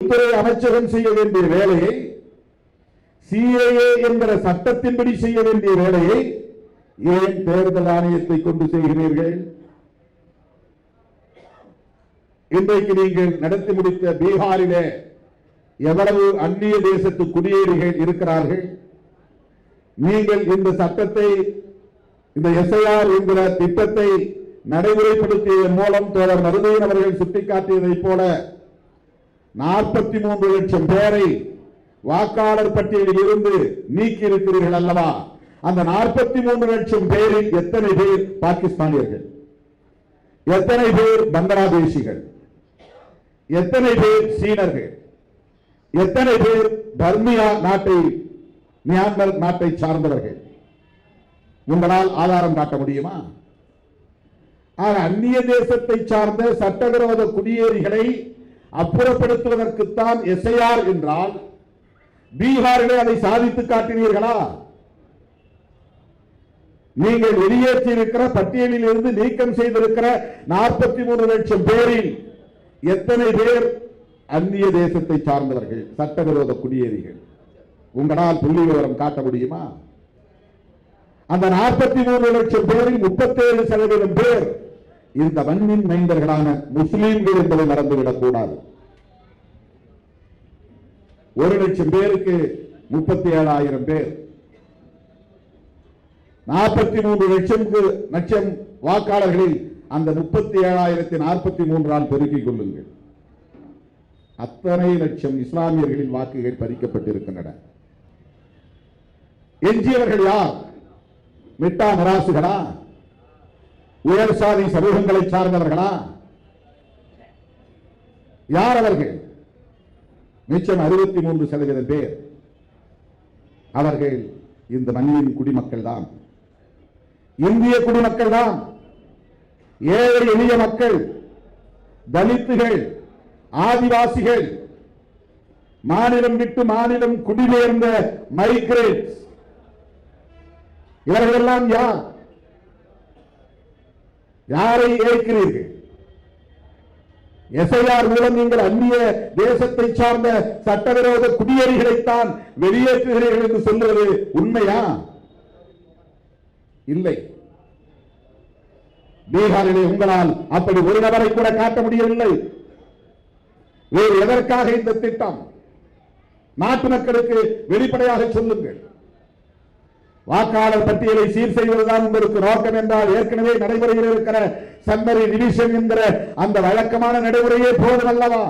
உள்துறை அமைச்சகம் செய்ய வேண்டிய வேலையை, சிஏஏ என்கிற சட்டத்தின்படி செய்ய வேண்டிய வேலையை ஏன் தேர்தல் ஆணையத்தை கொண்டு செய்கிறீர்கள்? இன்றைக்கு நீங்கள் நடத்தி முடித்த பீகாரிலே எவ்வளவு அந்நிய தேசத்து குடியேறிகள் இருக்கிறார்கள்? நீங்கள் இந்த சட்டத்தை, இந்த எஸ்ஐஆர் என்கிற திட்டத்தை நடைமுறைப்படுத்தியதன் மூலம் தோழர் மருதையன் அவர்கள் சுட்டிக்காட்டியதைப் போல 43 லட்சம் பேரை வாக்காளர் பட்டியலில் இருந்து நீக்கி இருக்கிறீர்கள் அல்லவா? அந்த 43 லட்சம் பேரில் எத்தனை பேர் பாகிஸ்தானியர்கள், எத்தனை பேர் பங்களாதேசிகள், எத்தனை பேர் சீனர்கள், எத்தனை பேர் பர்மியா நாட்டை, மியான்மர் நாட்டை சார்ந்தவர்கள்? உங்களால் ஆதாரம் காட்ட முடியுமா? அந்நிய தேசத்தை சார்ந்த சட்டவிரோத குடியேறிகளை அப்புறப்படுத்துவதற்குத்தான் எஸ்ஐஆர் என்றால் பீகாரிலே அதை சாதித்து காட்டினீர்களா? நீங்கள் வெளியேற்றி இருக்கிற பட்டியலில் இருந்து நீக்கம் செய்திருக்கிற 43 லட்சம் பேரில் எத்தனை பேர் அந்நிய தேசத்தை சார்ந்தவர்கள், சட்டவிரோத குடியேறிகள்? உங்களால் புள்ளி விவரம் காட்ட முடியுமா? அந்த 43 லட்சம் பேரில் 37% பேர் இந்த மண்ணின் மைந்தர்களான முஸ்லீம்கள் என்பதை மறந்துவிடக் கூடாது. 1 லட்சம் பேருக்கு 37,000 பேர், 43 லட்சம் வாக்காளர்களில் அந்த 37,043 பெருக்கிக் கொள்ளுங்கள். அத்தனை லட்சம் இஸ்லாமியர்களின் வாக்குகள் பறிக்கப்பட்டிருக்கின்றன. எஞ்சியவர்கள் யார்? மிட்டா மராசுகளா? உயர் சாதி சமூகங்களை சார்ந்தவர்களா? யார் அவர்கள்? மிச்சம் 63% பேர். அவர்கள் இந்த மண்ணின் குடிமக்கள் தான், இந்திய குடிமக்கள் தான், ஏழை எளிய மக்கள், தலித்துகள், ஆதிவாசிகள், மாநிலம் விட்டு மாநிலம் குடிபெயர்ந்த மைக்ரேட்ஸ், இவர்களெல்லாம் யார்? யாரை ஏற்கிறீர்கள்? எஸ்ஐஆர் மூலம் நீங்கள் அந்நிய தேசத்தை சார்ந்த சட்டவிரோத குடியேறிகளைத்தான் வெளியேற்றுகிறீர்கள் என்று சொல்வது உண்மையா? இல்லை. பீகாரிலே உங்களால் அப்படி ஒரு நபரை கூட காட்ட முடியவில்லை. வேறு எதற்காக இந்த திட்டம்? நாட்டு மக்களுக்கு வெளிப்படையாக சொல்லுங்கள். வாக்காளர் பட்டியலை சீர் செய்வதுதான் உங்களுக்கு நோக்கம் என்றால் ஏற்கனவே நடைமுறையில் இருக்கிற சம்மரி ரிவிஷன் என்கிற அந்த வழக்கமான நடைமுறையே போதும் அல்லவா?